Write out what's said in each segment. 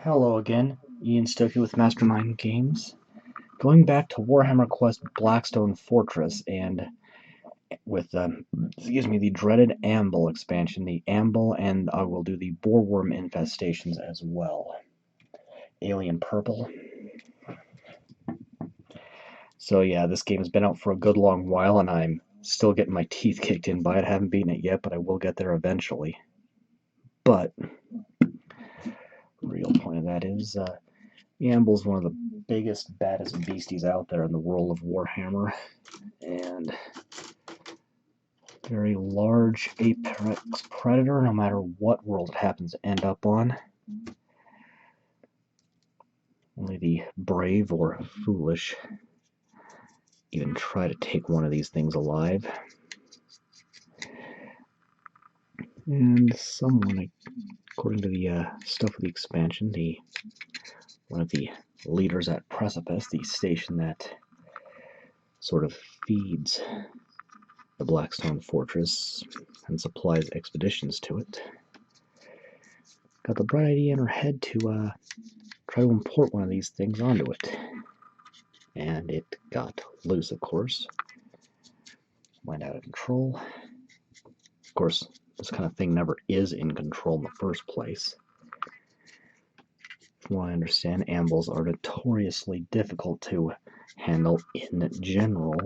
Hello again, Ian Stokey with Mastermind Games. Going back to Warhammer Quest Blackstone Fortress and with the dreaded Ambull expansion, the Ambull, and I will do the Borewyrm Infestations as well. Alien Purple. So yeah, this game has been out for a good long while, and I'm still getting my teeth kicked in by it. I haven't beaten it yet, but I will get there eventually. But the real point of that is, Ambull's one of the biggest, baddest beasties out there in the world of Warhammer, and very large apex predator no matter what world it happens to end up on. Only the brave or foolish even try to take one of these things alive. And someone, according to the stuff of the expansion, one of the leaders at Precipice, the station that sort of feeds the Blackstone Fortress and supplies expeditions to it, got the bright idea in her head to try to import one of these things onto it. And it got loose, of course. Went out of control. Of course, this kind of thing never is in control in the first place. From what I understand, Ambulls are notoriously difficult to handle in general,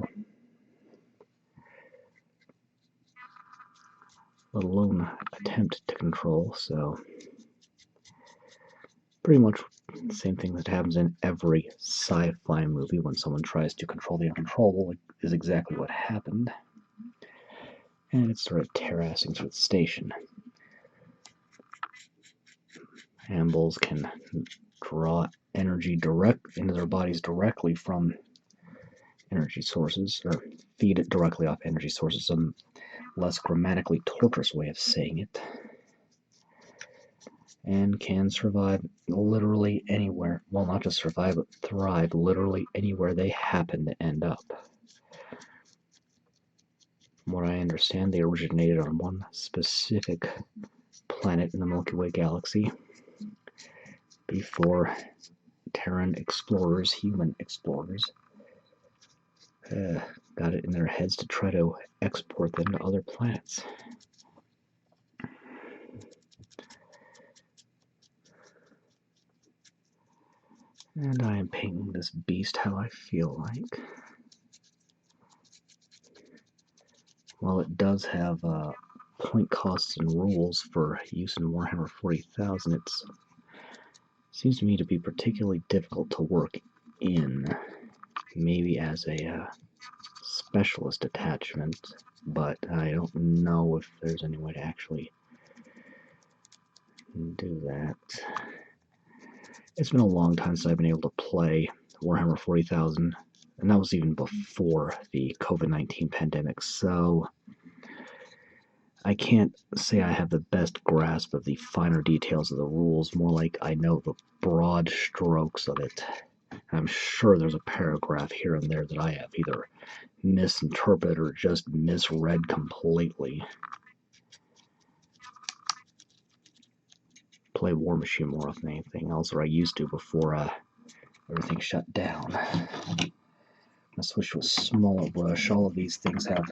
let alone attempt to control, so pretty much the same thing that happens in every sci-fi movie when someone tries to control the uncontrollable is exactly what happened. And it started terrassing through the station. Ambulls can draw energy direct into their bodies directly from energy sources, or feed it directly off energy sources, some less grammatically torturous way of saying it, and can survive literally anywhere. Well, not just survive, but thrive literally anywhere they happen to end up. From what I understand, they originated on one specific planet in the Milky Way galaxy before Terran explorers, human explorers, got it in their heads to try to export them to other planets. And I am painting this beast how I feel like. While it does have point costs and rules for use in Warhammer 40,000, it seems to me to be particularly difficult to work in, maybe as a specialist attachment, but I don't know if there's any way to actually do that. It's been a long time since I've been able to play Warhammer 40,000, and that was even before the COVID-19 pandemic, so I can't say I have the best grasp of the finer details of the rules, more like I know the broad strokes of it. I'm sure there's a paragraph here and there that I have either misinterpreted or just misread completely. Play War Machine more often than anything else, or I used to before everything shut down. I switched to a smaller brush. All of these things have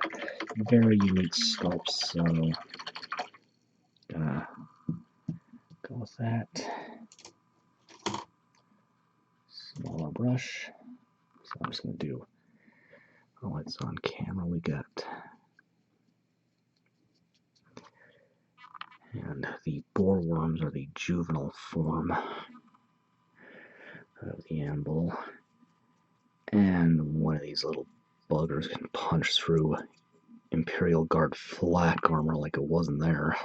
very unique sculpts, so gonna go with that. Smaller brush. So I'm just gonna do, oh, it's on camera. We got, and the boreworms are the juvenile form of the Ambull. And one of these little buggers can punch through Imperial Guard flak armor like it wasn't there.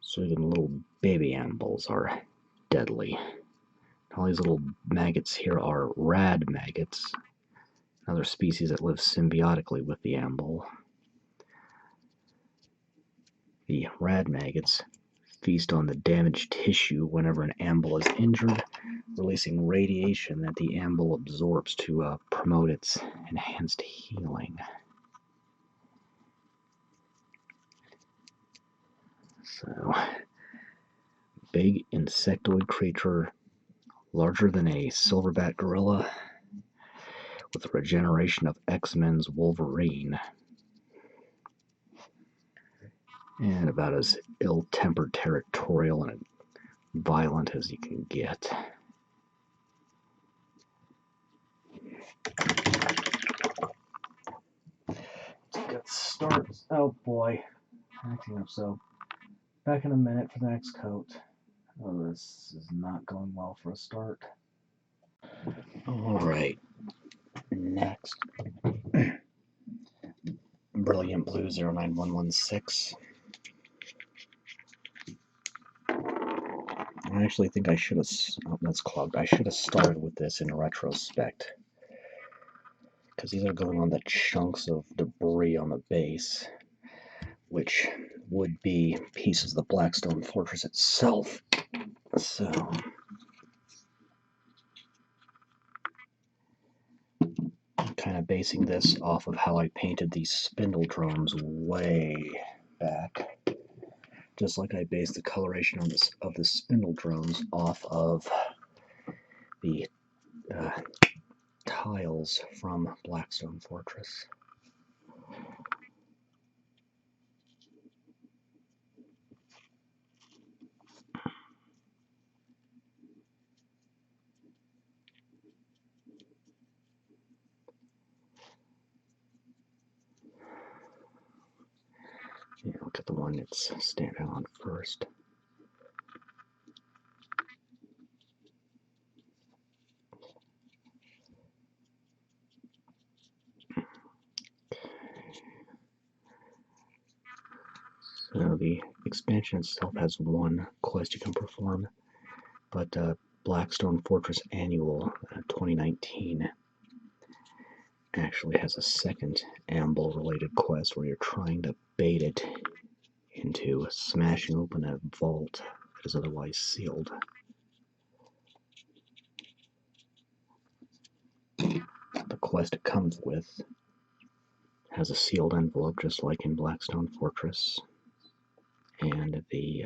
So even little baby Ambulls are deadly. All these little maggots here are rad maggots, another species that lives symbiotically with the Ambull. The rad maggots feast on the damaged tissue whenever an Ambull is injured, releasing radiation that the Ambull absorbs to promote its enhanced healing. So, big insectoid creature larger than a silverback gorilla with the regeneration of X-Men's Wolverine. And about as ill-tempered, territorial, and violent as you can get. Let's get started. Oh boy, acting up so. Back in a minute for the next coat. Oh, this is not going well for a start. Alright, next. Brilliant Blue 09116. I actually think I should have, that's clogged. I should have started with this in retrospect. Because these are going on the chunks of debris on the base, which would be pieces of the Blackstone Fortress itself. So, I'm kind of basing this off of how I painted these spindle drones way back. Just like I based the coloration on this, of the spindle drones off of the tiles from Blackstone Fortress. Yeah, look at the one that's standing on first. So the expansion itself has one quest you can perform, but Blackstone Fortress Annual 2019 actually has a second Ambull related quest where you're trying to bait it into smashing open a vault that is otherwise sealed. The quest it comes with has a sealed envelope just like in Blackstone Fortress, and the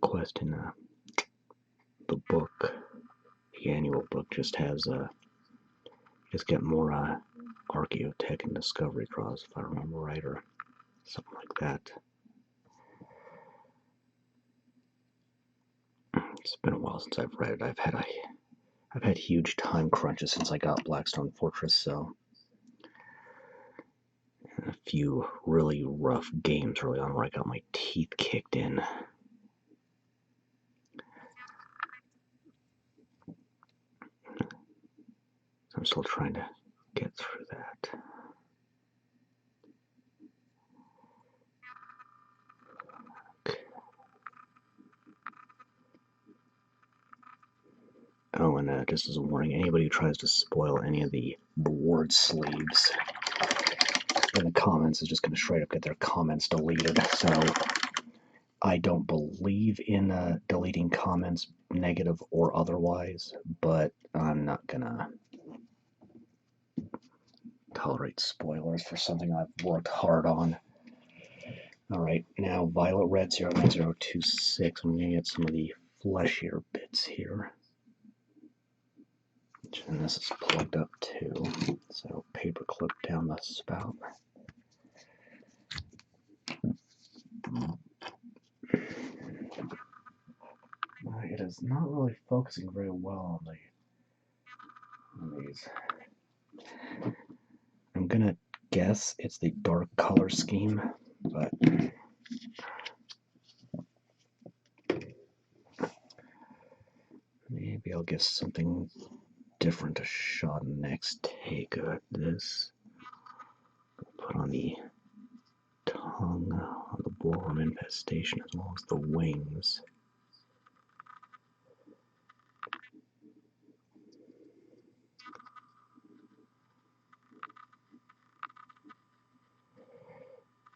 quest in the book, the annual book, just has just get more archaeotech and discovery draws, if I remember right, or something like that. It's been a while since I've read it. I've had huge time crunches since I got Blackstone Fortress, so a few really rough games early on where I got my teeth kicked in. I'm still trying to get through that. Okay. Oh, and just as a warning, anybody who tries to spoil any of the reward sleeves in the comments is just going to straight up get their comments deleted. So I don't believe in deleting comments, negative or otherwise, but I'm not going to tolerate spoilers for something I've worked hard on. Alright, now Violet Red 09026. I'm going to get some of the fleshier bits here. And this is plugged up too, so paper clip down the spout. It is not really focusing very well on these. I'm gonna guess it's the dark color scheme, but maybe I'll give something different a shot next take at this. Put on the tongue on the Borewyrm Infestation as well as the wings.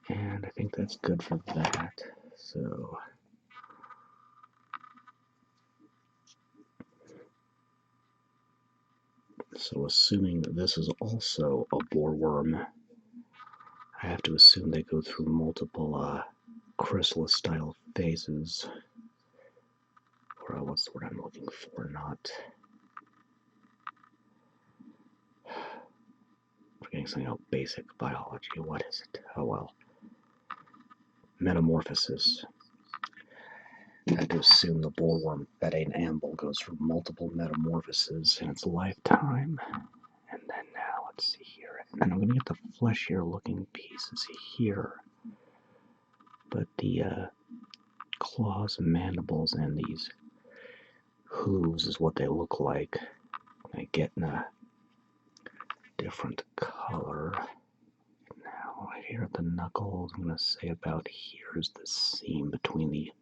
And I think that's good for that. So assuming that this is also a boreworm, I have to assume they go through multiple chrysalis style phases. Or what's the word I'm looking for? Not forgetting something about basic biology. What is it? Oh well. Metamorphosis. I had to assume the boreworm that ate an ambull goes through multiple metamorphoses in its lifetime. And then now, let's see here. And I'm going to get the fleshier looking pieces here. But the claws, mandibles, and these hooves is what they look like. I get in a different color. Now, here at the knuckles, I'm going to say about here is the seam between the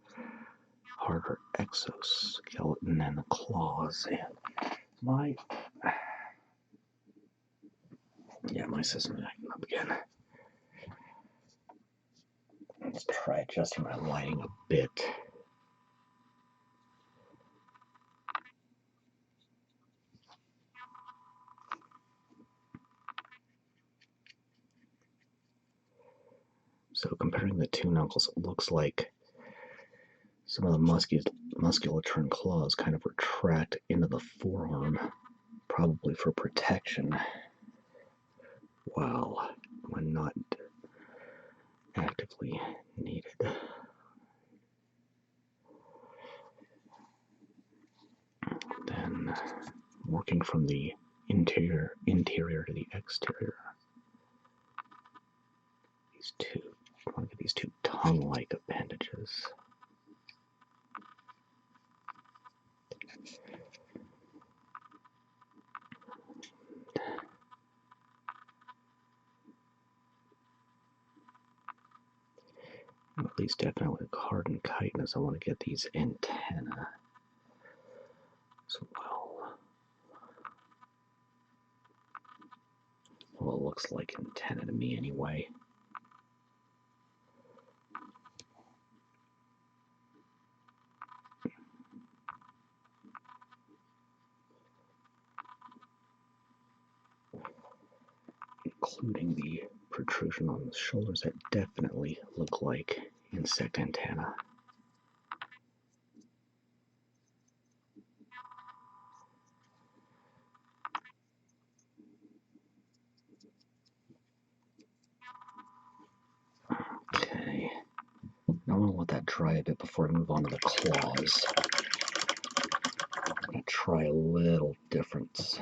harder exoskeleton and the claws. And my system's acting up again. Let's try adjusting my lighting a bit. So comparing the two knuckles, it looks like some of the musculature and claws kind of retract into the forearm, probably for protection, while when not actively needed. Then working from the interior to the exterior. Look at these two tongue-like appendages. At least definitely hard and chitinous. I want to get these antennae as well. Well, it looks like antenna to me anyway. Including the protrusion on the shoulders that definitely look like insect antennae. Okay, now I'm going to let that dry a bit before I move on to the claws. I'm going to try a little different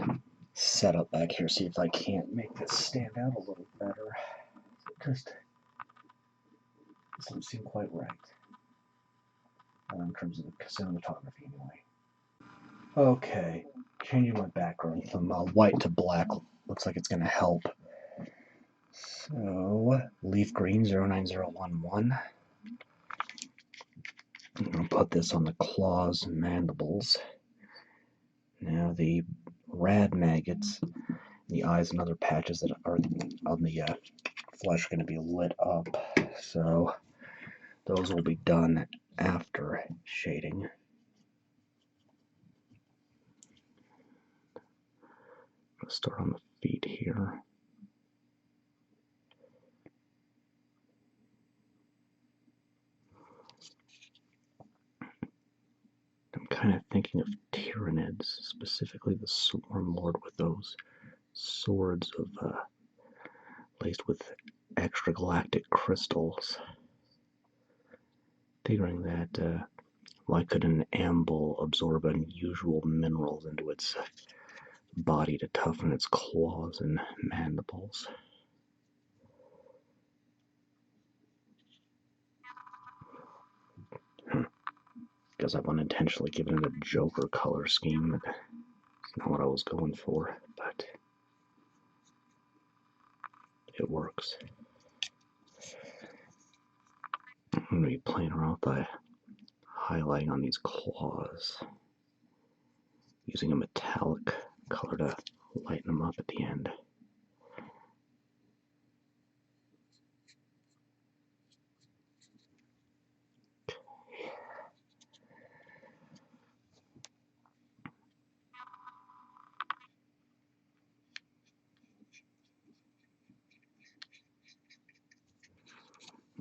setup back here, see if I can't make this stand out a little better. It just doesn't seem quite right. In terms of the cinematography, anyway. Okay, changing my background from white to black looks like it's going to help. So, leaf green 09011. I'm going to put this on the claws and mandibles. Now the rad maggots, the eyes and other patches that are on the flesh are going to be lit up. So those will be done after shading. I'll start on the feet here. I'm kind of thinking of Tyranids, specifically the Swarm Lord with those swords of laced with extragalactic crystals. Figuring that why could an Ambull absorb unusual minerals into its body to toughen its claws and mandibles? Because I've unintentionally given it a Joker color scheme. It's not what I was going for, but it works. I'm going to be playing around with the highlighting on these claws, using a metallic color to lighten them up at the end.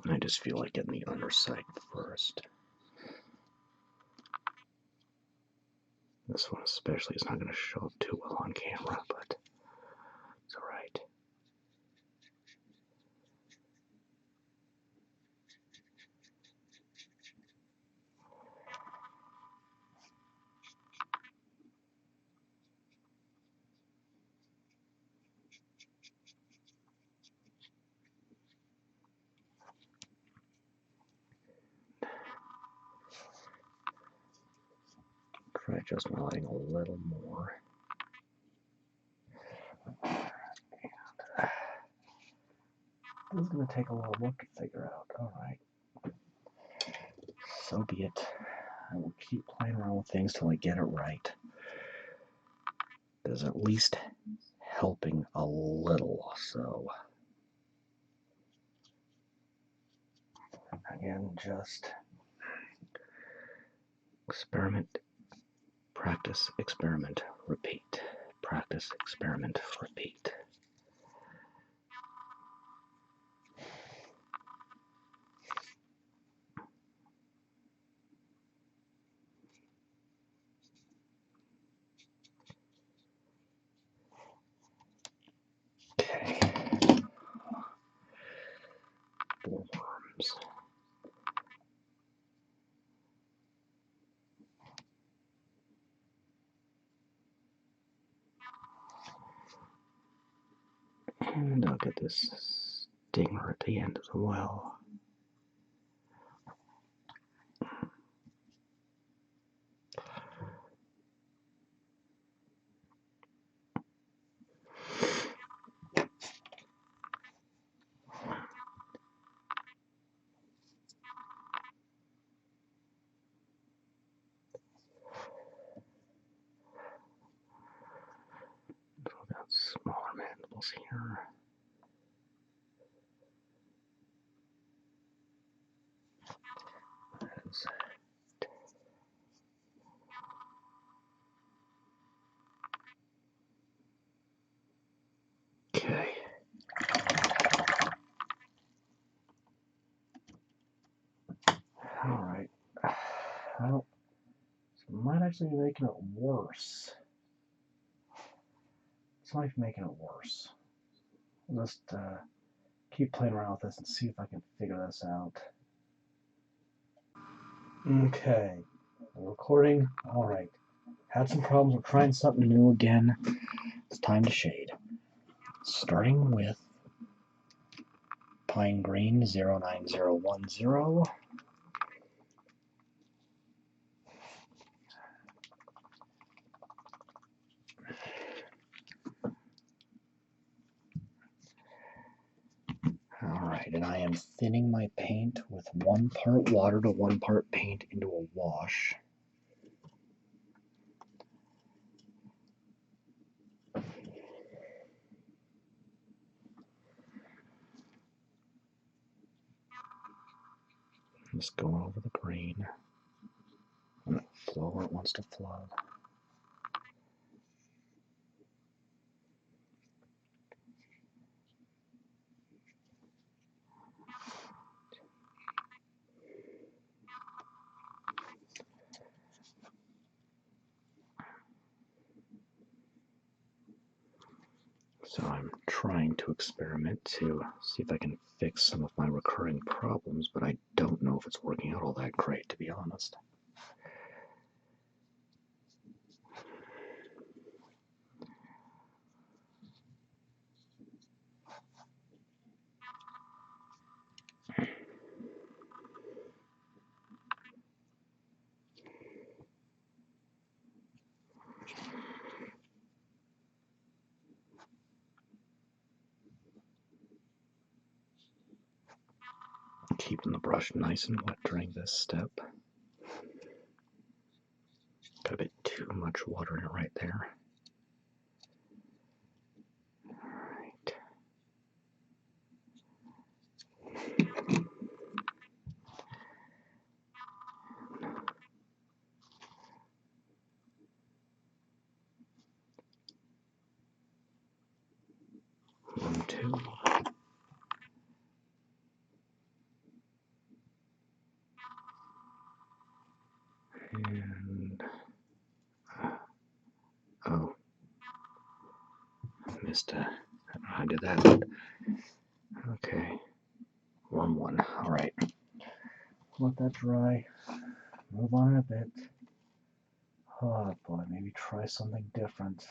I just feel like getting the underside first. This one especially is not going to show up too well on camera, but it's alright. Try just my lighting a little more. This is going to take a little work to figure out. Alright. So be it. I will keep playing around with things till I get it right. There's at least helping a little, so again, just experiment, practice, experiment, repeat. Practice, experiment, repeat. Okay. Borewyrms. And I'll get this stinger at the end as well. Got smaller mandibles here. Okay. Alright. Well, this might actually be making it worse. This might be making it worse. I'll just keep playing around with this and see if I can figure this out. Okay. Recording. Alright. Had some problems. We're trying something new again. It's time to shade. Starting with Pine Green 09010. Alright, and I am thinning my paint with 1 part water to 1 part paint into a wash. Just going over the green. Let it flow where it wants to flow. So I'm trying to experiment to see if I can fix some of my recurring problems, but I don't know if it's working out all that great, to be honest. Keeping the brush nice and wet during this step. Got a bit too much water in it right there. Alright. One, two. And oh, I missed. I don't know how I did that. But okay, 1-1. All right. Let that dry. Move on in a bit. Oh boy, maybe try something different.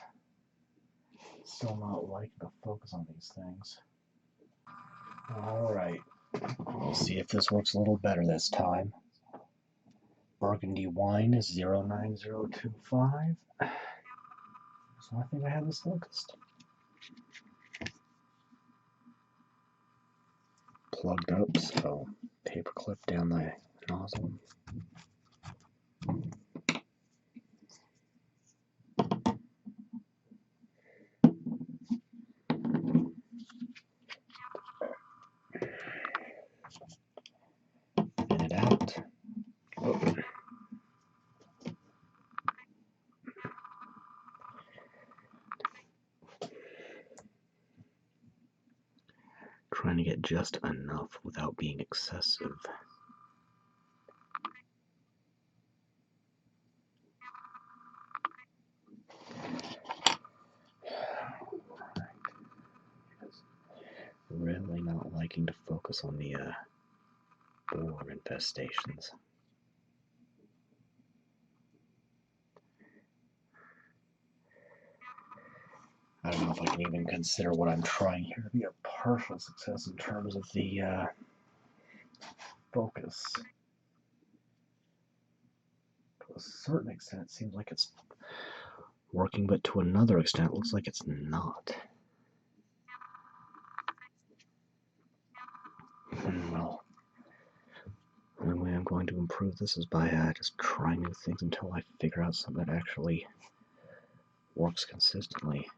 Still not liking the focus on these things. Alright, we'll see if this works a little better this time. Burgundy wine is 09025. So I think I have this focused. Plugged up, so paper clip down the nozzle. Get it out. Oh. Trying to get just enough without being excessive. Really not liking to focus on the borewyrm infestations. I don't know if I can even consider what I'm trying here to be a partial success in terms of the focus. To a certain extent, it seems like it's working, but to another extent, it looks like it's not. Well, the only way I'm going to improve this is by just trying new things until I figure out something that actually works consistently.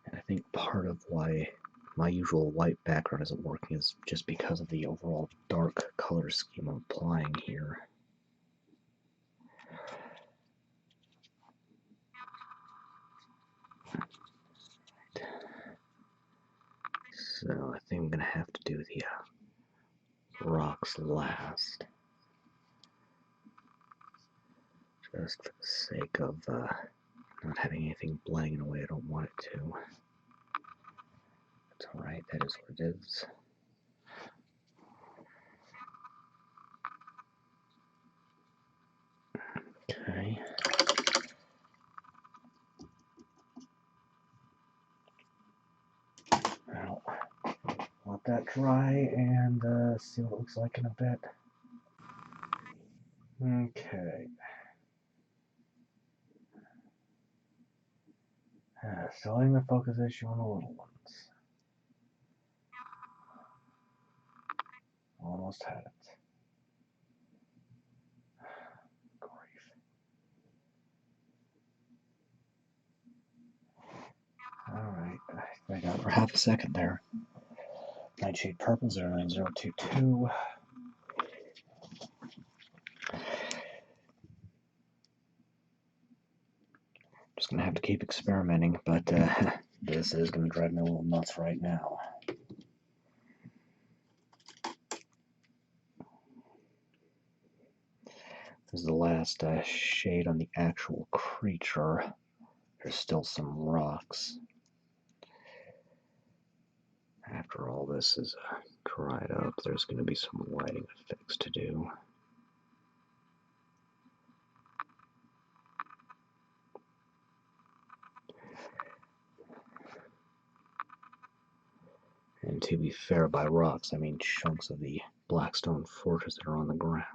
And I think part of why my usual white background isn't working is just because of the overall dark color scheme I'm applying here. So I think I'm going to have to do the rocks last. Just for the sake of not having anything blending in a way I don't want it to. That's alright, that is what it is. Okay. Now, let that dry and see what it looks like in a bit. Okay. Still having the focus issue on the little ones. Almost had it. Grief. Alright, I got it for half a second there. Nightshade purple 09022. Just gonna have to keep experimenting, but this is gonna drive me a little nuts right now. This is the last shade on the actual creature. There's still some rocks. After all this is dried up, there's going to be some lighting effects to do. And to be fair, by rocks, I mean chunks of the Blackstone Fortress that are on the ground.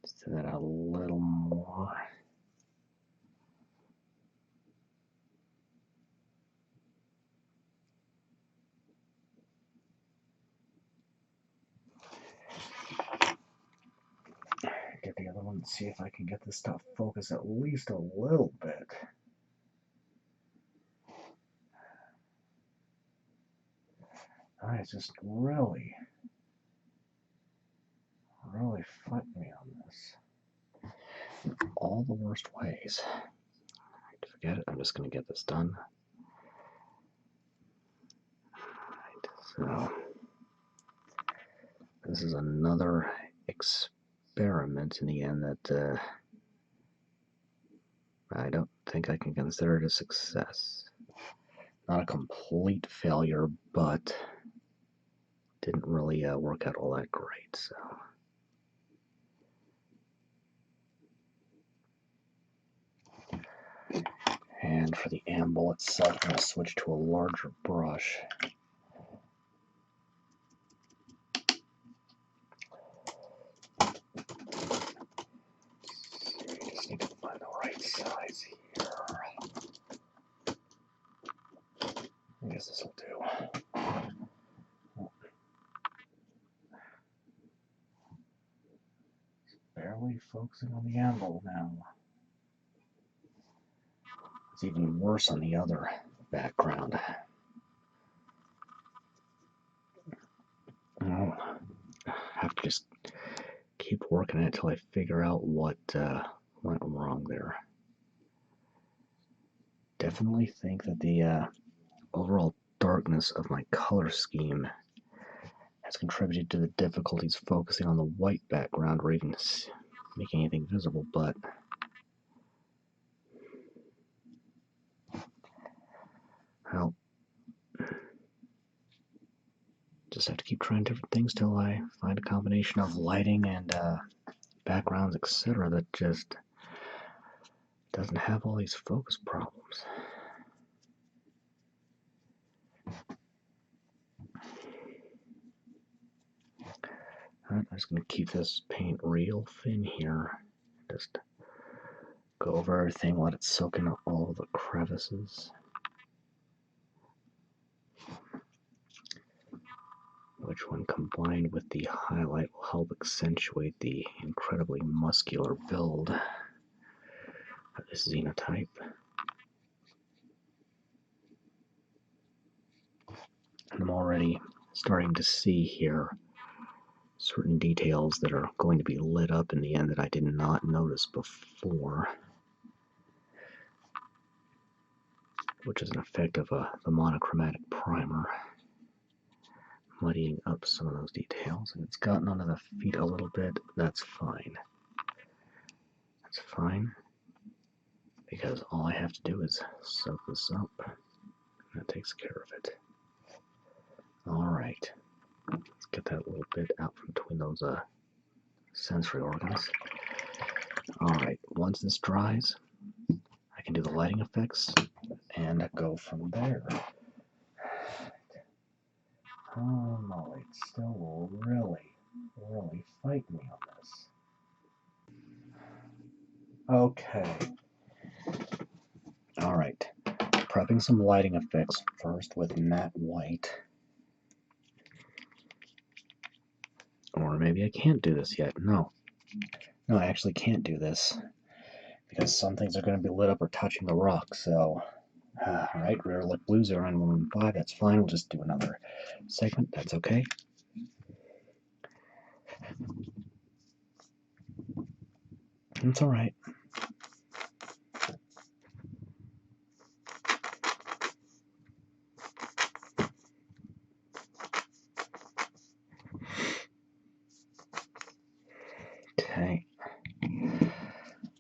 Let's do that a little more. Get the other one and see if I can get this stuff focused at least a little bit. It's just really fucked me on this. In all the worst ways. Forget it, I'm just going to get this done. Alright, so this is another experiment in the end that I don't think I can consider it a success. Not a complete failure, but didn't really work out all that great, so. And for the ambull itself, I'm going to switch to a larger brush. Just need to find the right size here. I guess this will do. Barely focusing on the ambull now. It's even worse on the other background. I'll have to just keep working it until I figure out what went wrong there. Definitely think that the overall darkness of my color scheme has contributed to the difficulties focusing on the white background or even making anything visible, but well, just have to keep trying different things till I find a combination of lighting and backgrounds, etc., that just doesn't have all these focus problems. I'm just going to keep this paint real thin here. Just go over everything, let it soak into all the crevices. Which, when combined with the highlight, will help accentuate the incredibly muscular build of this xenotype. And I'm already starting to see here certain details that are going to be lit up in the end that I did not notice before, which is an effect of the monochromatic primer, muddying up some of those details. And it's gotten onto the feet a little bit. That's fine. That's fine, because all I have to do is soak this up, and that takes care of it. Alright, let's get that little bit out from between those sensory organs. Alright, once this dries, I can do the lighting effects and go from there. Oh no, it still will really fight me on this. Okay. Alright, prepping some lighting effects first with matte white. Or maybe I can't do this yet. No, I actually can't do this, because some things are going to be lit up or touching the rock, so... Alright, Ritterlich Blue 0915, that's fine. We'll just do another segment, that's okay. It's alright. Okay.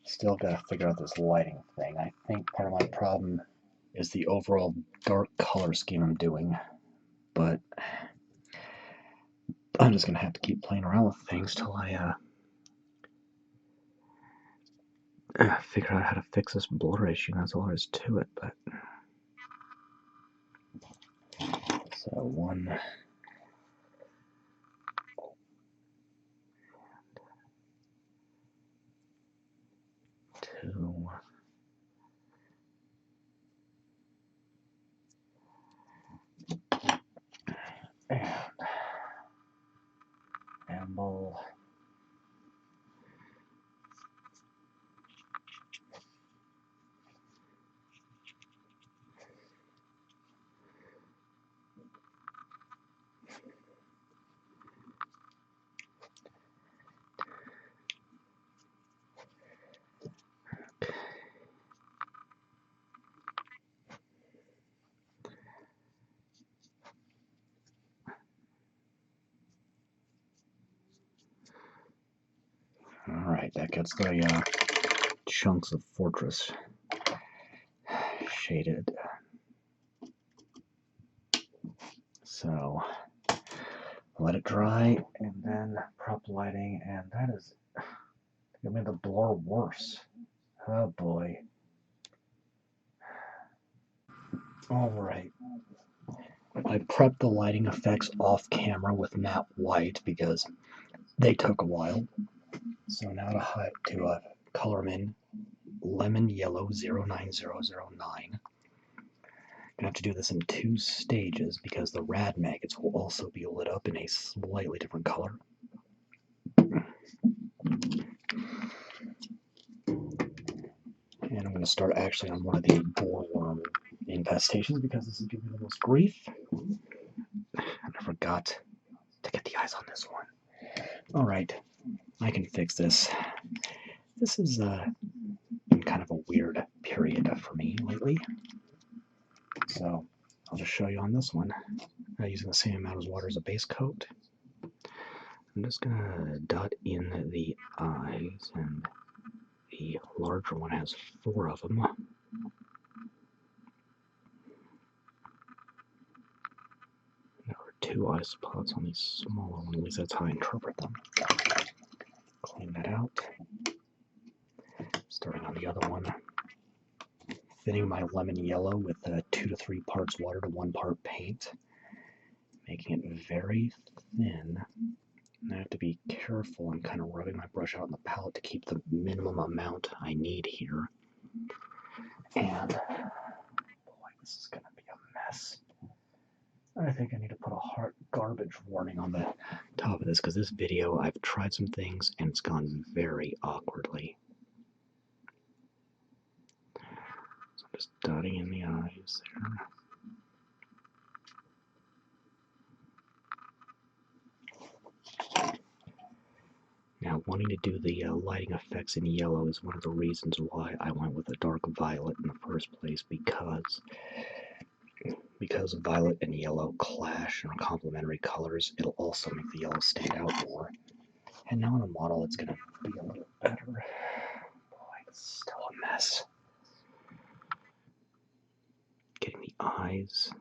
Still gotta figure out this lighting thing. I think part of my problem is the overall dark color scheme I'm doing, but I'm just gonna have to keep playing around with things till I figure out how to fix this blur issue. That's all there is to it. But so 1, 2, and Ambull. Alright, that gets the chunks of Fortress shaded. So, let it dry, and then prep lighting, and that is going to make the blur worse. Oh boy. Alright. I prepped the lighting effects off camera with matte white because they took a while. So now to color them in lemon yellow 09009. I have to do this in 2 stages because the rad maggots will also be lit up in a slightly different color. And I'm going to start actually on one of the Borewyrm Infestations because this is giving me the most grief. And I forgot to get the eyes on this one. Alright, I can fix this. This is been kind of a weird period for me lately. So I'll just show you on this one. Using the same amount of water as a base coat. I'm just going to dot in the eyes, and the larger one has 4 of them. There are 2 eye spots on these smaller ones, at least that's how I interpret them. Clean that out. Starting on the other one. Thinning my lemon yellow with 2 to 3 parts water to 1 part paint. Making it very thin. And I have to be careful. I'm kind of rubbing my brush out on the palette to keep the minimum amount I need here. And, boy, this is going to be a mess. I think I need to put a hard garbage warning on the top of this, because this video, I've tried some things, and it's gone very awkwardly. So I'm just dotting in the eyes there. Now, wanting to do the lighting effects in yellow is one of the reasons why I went with a dark violet in the first place, because violet and yellow clash and are complementary colors, it'll also make the yellow stand out more. And now on a model, it's going to be a little better. Boy, it's still a mess. Getting the eyes,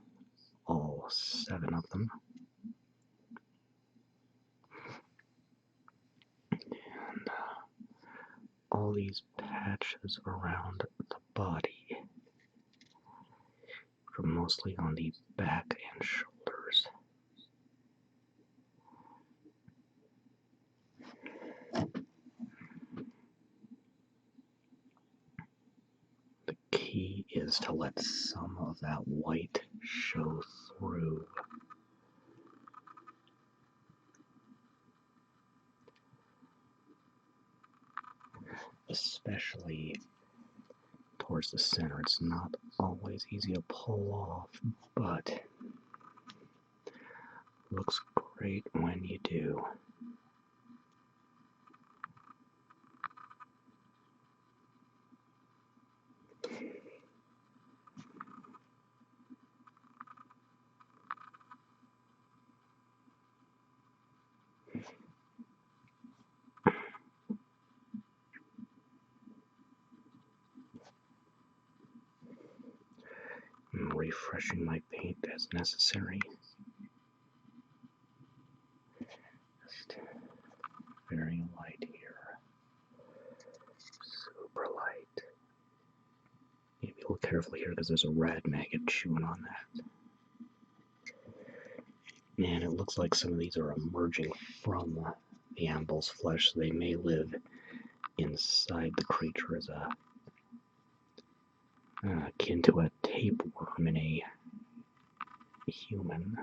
all 7 of them. And all these patches around the body, which are mostly on the back and shoulders. The key is to let some of that white show through. Especially towards the center. It's not always easy to pull off, but looks great when you do. I'm refreshing my paint as necessary. Just very light here. Super light. You have to look carefully here because there's a rad maggot chewing on that. And it looks like some of these are emerging from the Ambull's flesh, so they may live inside the creature as a akin to a tapeworm in a human.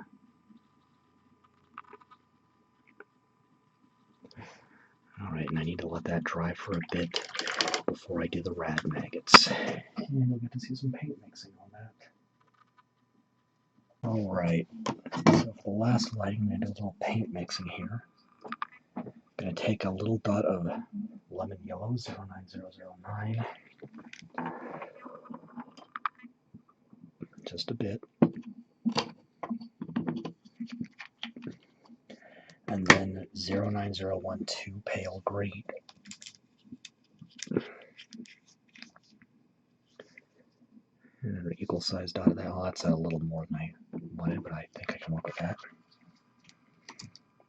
Alright, and I need to let that dry for a bit before I do the rad maggots. And we'll get to see some paint mixing on that. Alright, so for the last lighting, I'm going to do a little paint mixing here. I'm going to take a little dot of lemon yellow 09009. Just a bit. And then 09012 pale green. And an equal sized dot of that. Well, that's a little more than I wanted, but I think I can work with that.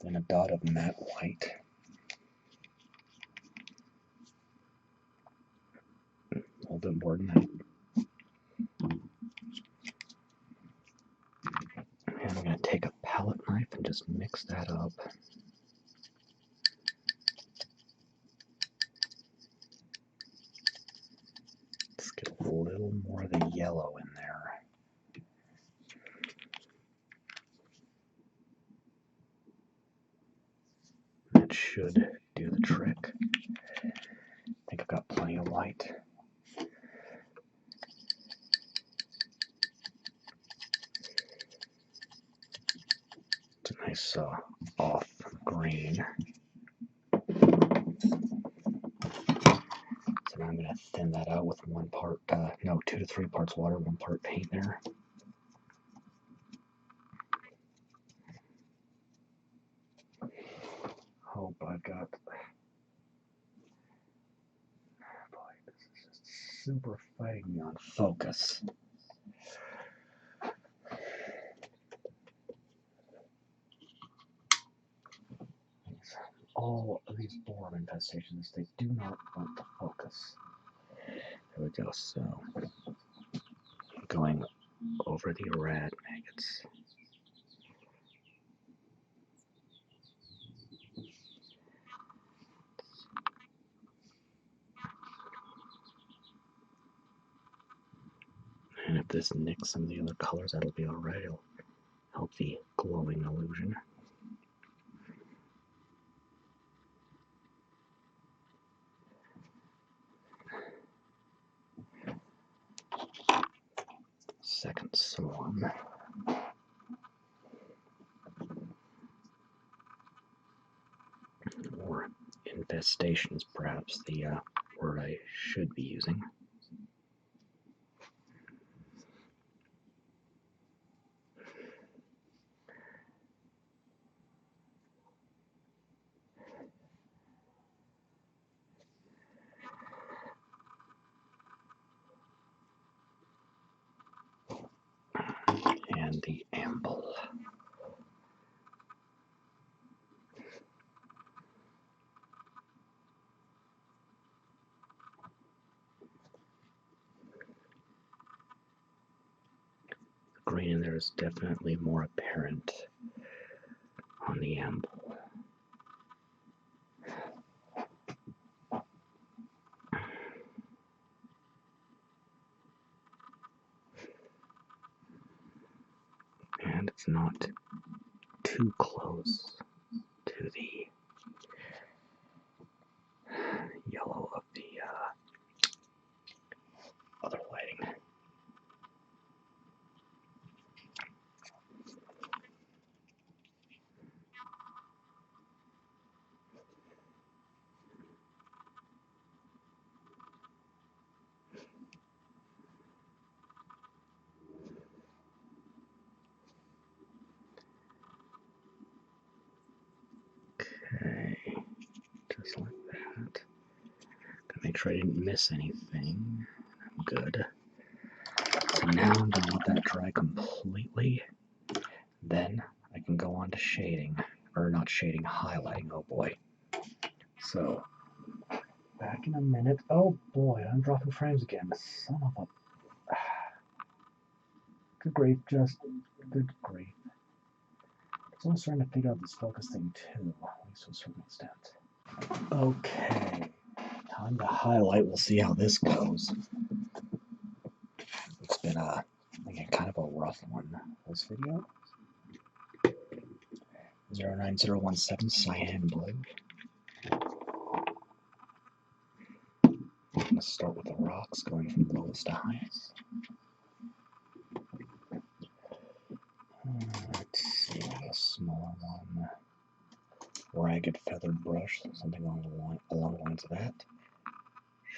Then a dot of matte white. A little bit more than that. And I'm going to take a palette knife and just mix that up. Let's get a little more of the yellow in there. That should do the trick. I think I've got plenty of white. It's a nice off green. So now I'm going to thin that out with 2 to 3 parts water, 1 part paint there. Hope I've got... Boy, this is just super fighting me on focus. All of these borewyrm infestations, they do not want to focus. There we go, so going over the rad maggots. And if this nicks some of the other colors, that'll be alright. It'll help the glowing illusion. Second swarm. Or infestations, perhaps the word I should be using. And the Ambull. The green in there is definitely more apparent on the Ambull. And it's not too close to the yellow of the other lighting. Okay, just like that. Gotta make sure I didn't miss anything. I'm good. So now I'm gonna let that dry completely. Then I can go on to shading, or not shading, highlighting. Oh boy. So back in a minute. Oh boy, I'm dropping frames again. Son of a... Good grief, just good grief. So I'm starting to figure out this focus thing too, at least to a certain extent. Okay, time to highlight. We'll see how this goes. It's been again, kind of a rough one, this video. 09017 Cyan Blue. I'm going to start with the rocks, going from lowest to highest. Let's see, a small one. Ragged feathered brush, something along the lines of that.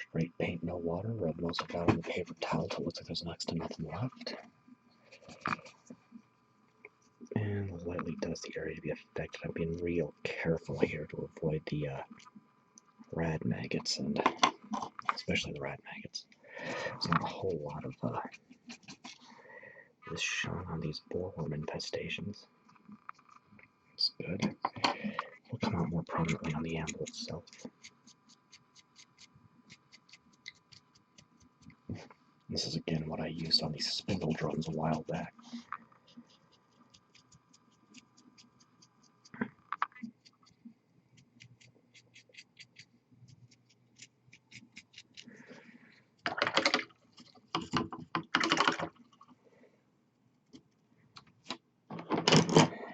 Straight paint, no water. Rub most of it out on the paper towel until it looks like there's next to nothing left. And lightly dust the area to be affected. I'm being real careful here to avoid the rad maggots and especially the rat maggots. There's not a whole lot of this shown on these boreworm infestations. It's good. Will come out more prominently on the ambull itself. This is again what I used on these spindle drones a while back.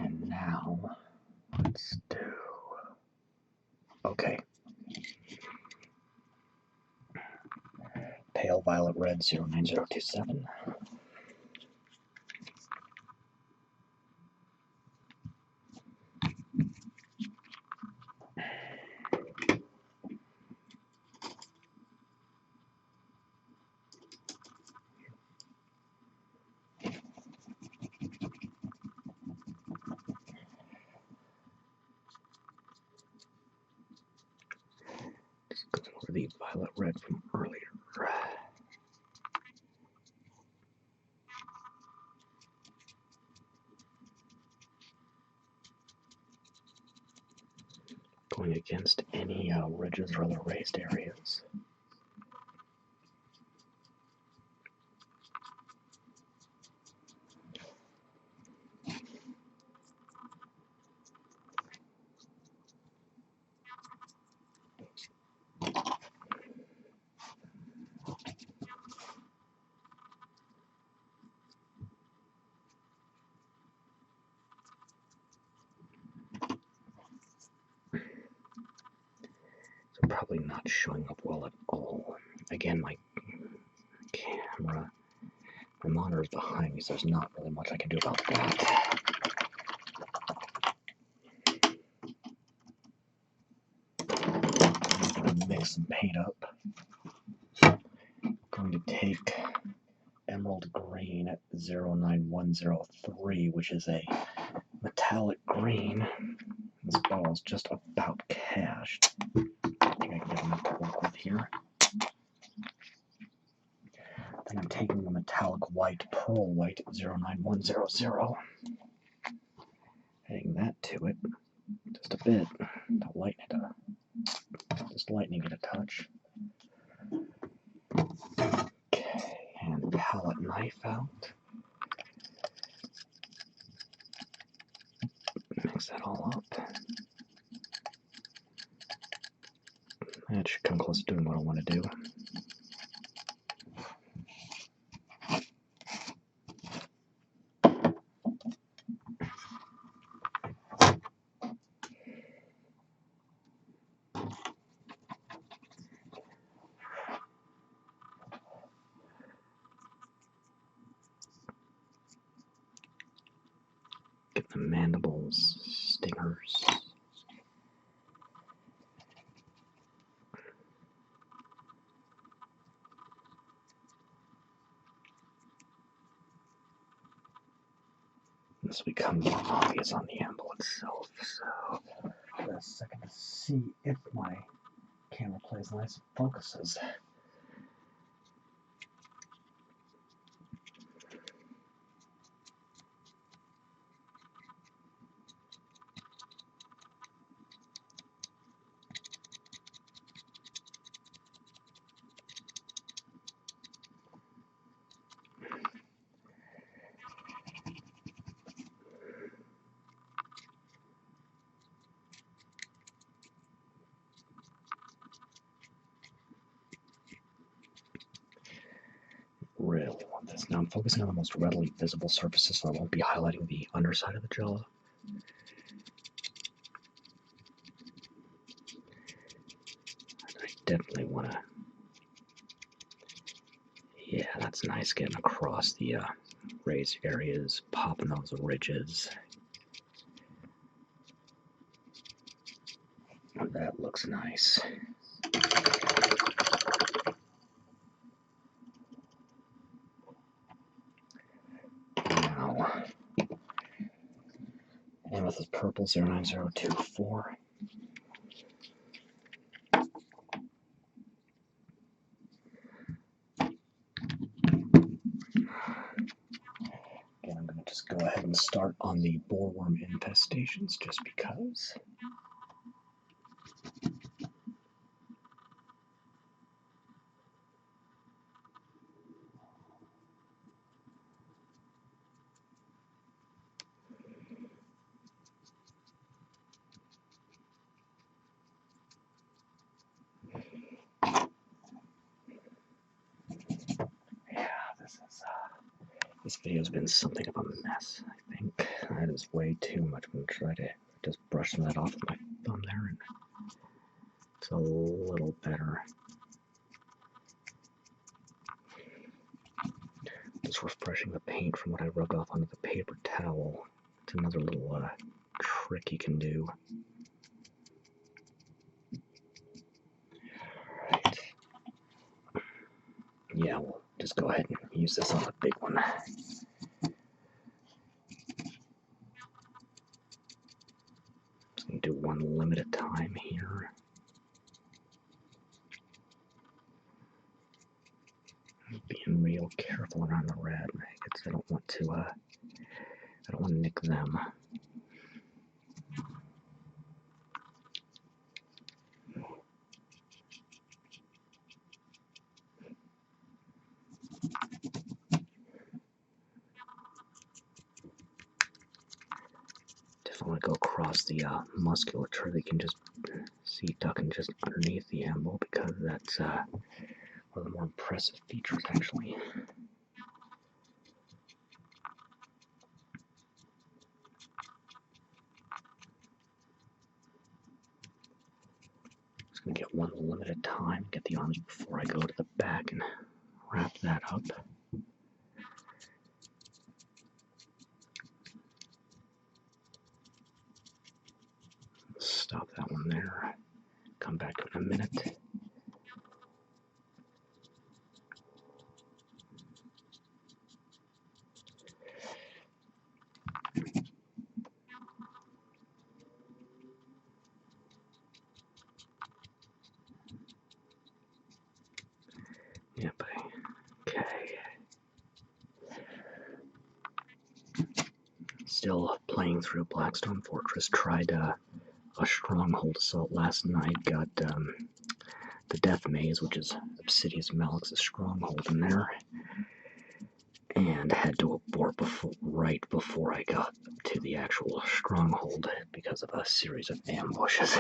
And now, let's do... Okay. Pale Violet Red 09027. Just going over the Violet Red from earlier. Going against any ridges or other raised areas. Probably not showing up well at all. Again, my camera, my monitor is behind me, so there's not really much I can do about that. I'm going to mix some paint up. I'm going to take Emerald Green at 09103, which is a metallic green. This ball is just about cached. I think I can get enough to work with here. Then I'm taking the metallic white, pearl white at 09100. Adding that to it just a bit to lighten it up. Just lightening it a touch. Okay, and palette knife out. Mix that all up. That should come close to doing what I want to do. Get the mandibles, stingers. This becomes more obvious on the ambull itself, so give it a second to see if my camera plays nice and focuses. Really want this. Now I'm focusing on the most readily visible surfaces, so I won't be highlighting the underside of the jaw. I definitely want to... Yeah, that's nice, getting across the raised areas, popping those ridges. That looks nice. Now, Amethyst Purple 09024. ahead and start on the Borewyrm Infestations just because. This video's been something of a mess, I think. That is way too much. I'm going to try to just brush some of that off with my thumb there, and it's a little better. Just refreshing the paint from what I rubbed off onto the paper towel. It's another little trick you can do. Alright. Yeah, we'll just go ahead and use this on the big one. Just going to do one limited time here. Being real careful around the red maggots. I don't want to nick them. Definitely go across the musculature. They can just see ducking just underneath the ambull, because that's one of the more impressive features, actually. Just gonna get one limited time, get the arms before I go to the back and wrap that up. Stop that one there. Come back in a minute. Yep, okay. Still playing through Blackstone Fortress. Tried a stronghold assault last night. Got the Death Maze, which is Obsidious Malix's stronghold in there, and had to abort right before I got to the actual stronghold because of a series of ambushes.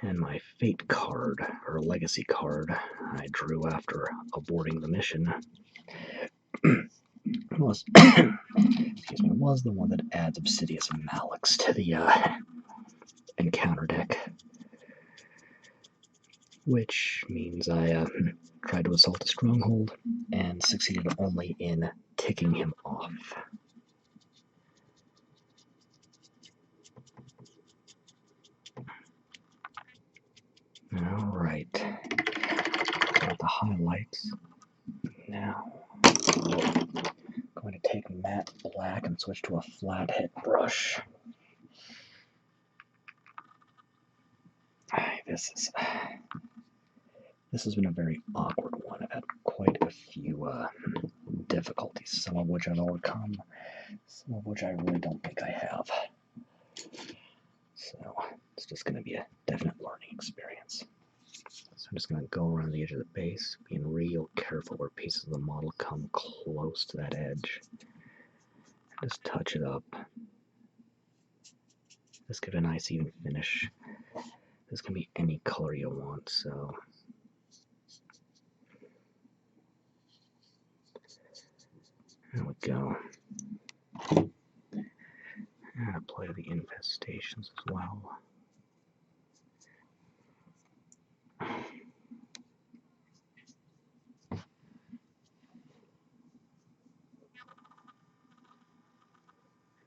And my fate card, or legacy card, I drew after aborting the mission was was the one that adds Obsidious Malix to the encounter deck, which means I tried to assault a stronghold and succeeded only in ticking him off. Alright, got the highlights. Now, I'm going to take matte black and switch to a flathead brush. This has been a very awkward one. I've had quite a few difficulties, some of which I've overcome, some of which I really don't think I have. So it's just going to be a definite learning experience. So I'm just going to go around the edge of the base, being real careful where pieces of the model come close to that edge. And just touch it up. Just give it a nice even finish. This can be any color you want, so there we go. And apply the infestations as well.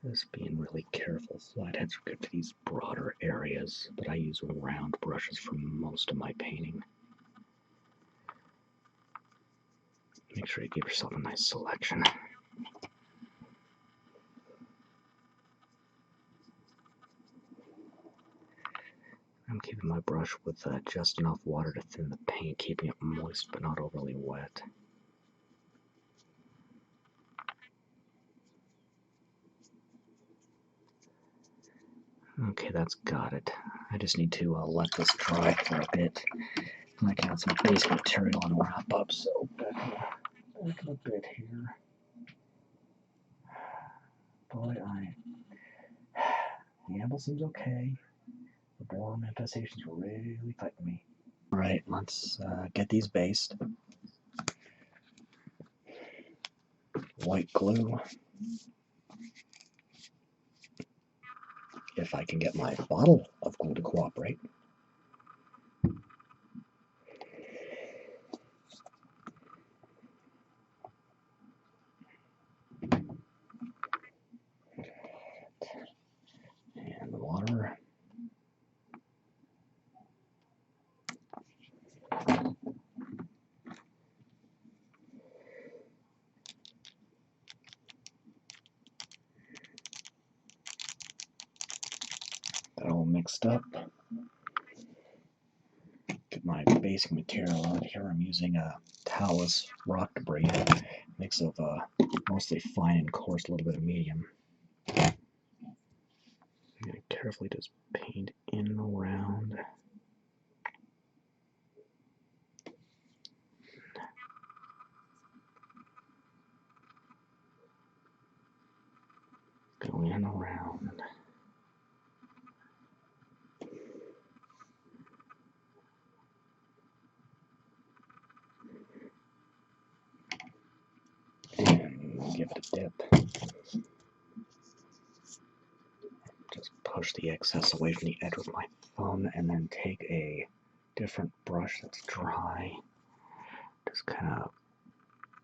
Just being really careful. Flatheads are good for these broader areas, but I use round brushes for most of my painting. Make sure you give yourself a nice selection. I'm keeping my brush with just enough water to thin the paint, keeping it moist but not overly wet. Okay, that's got it. I just need to let this dry for a bit. And I can add some basic material and wrap up. So back in a bit here. Boy, the amble seems okay. The Borewyrm Infestations are really fighting me. Alright, let's get these based. White glue. If I can get my bottle of glue to cooperate. And the water. Got all mixed up. Get my basic material out here. I'm using a talus rock debris, mix of mostly fine and coarse, a little bit of medium. I'm going to carefully just paint in and around. Go in and around. And give it a dip. Just push the excess away from the edge with my thumb and then take a different brush that's dry. Just kind of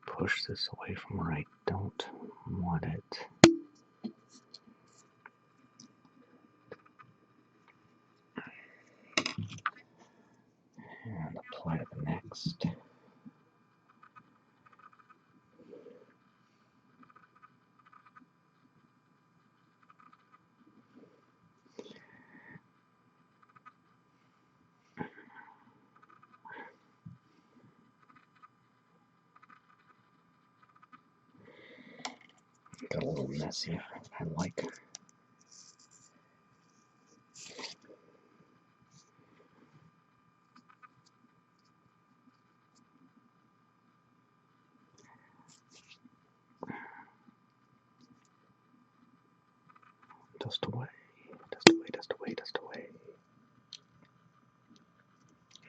push this away from where I don't want it. And apply to the next. Got a little messy, I like. Dust away, dust away, dust away, dust away.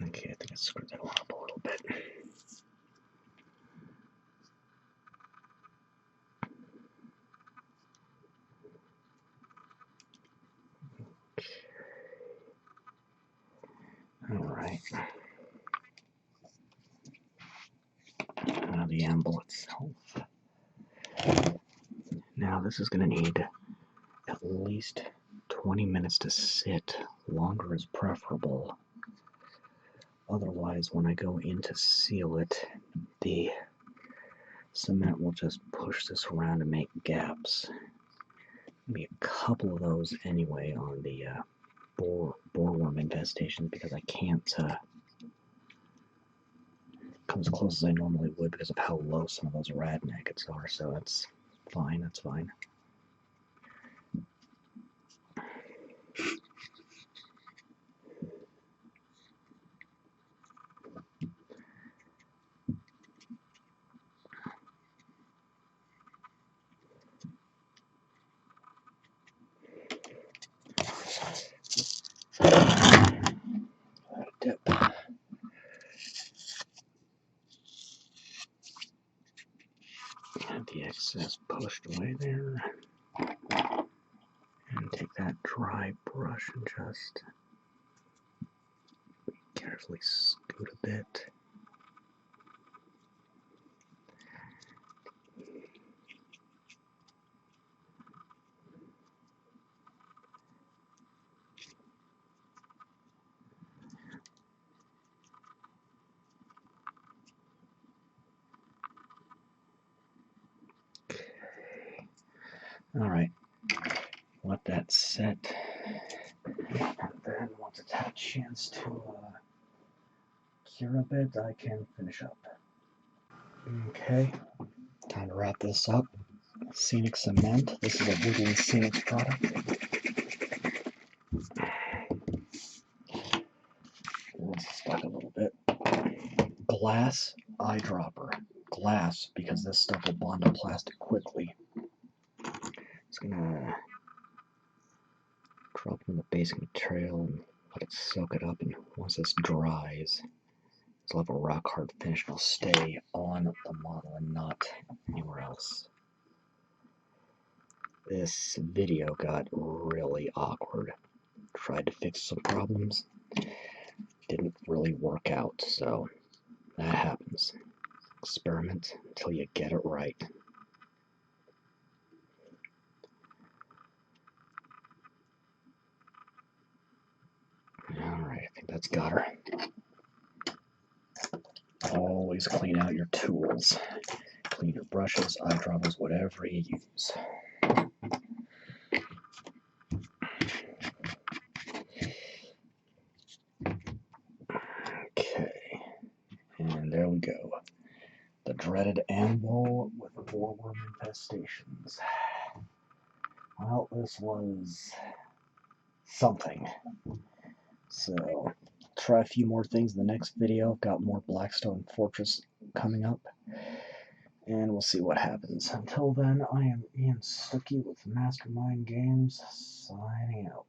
Okay, I think I screwed that one up a little bit. Alright. Now the amble itself. Now this is going to need at least 20 minutes to sit. Longer is preferable. Otherwise, when I go in to seal it, the cement will just push this around and make gaps. Maybe a couple of those anyway on the Borewyrm Infestations because I can't come as close as I normally would because of how low some of those rad maggots are, so that's fine, that's fine. Dip. Have the excess pushed away there. And take that dry brush and just carefully scoot a bit. Alright, let that set, and then once it's had a chance to cure a bit, I can finish up. Okay, time to wrap this up. Scenic Cement, this is a Woodland Scenics product. glass eyedropper. Glass, because this stuff will bond to plastic quickly. It's gonna drop in the basic material and let it soak it up, and once this dries, it'll have a rock hard finish and it'll stay on the model and not anywhere else. This video got really awkward. Tried to fix some problems, didn't really work out, so that happens. Experiment until you get it right. Alright, I think that's got her. Always clean out your tools. Clean your brushes, eyedroppers, whatever you use. Okay, and there we go. The dreaded Ambull with the Borewyrm Infestations. Well, this was something. So, try a few more things in the next video. I've got more Blackstone Fortress coming up, and we'll see what happens. Until then, I am Ian Stuckey with Mastermind Games, signing out.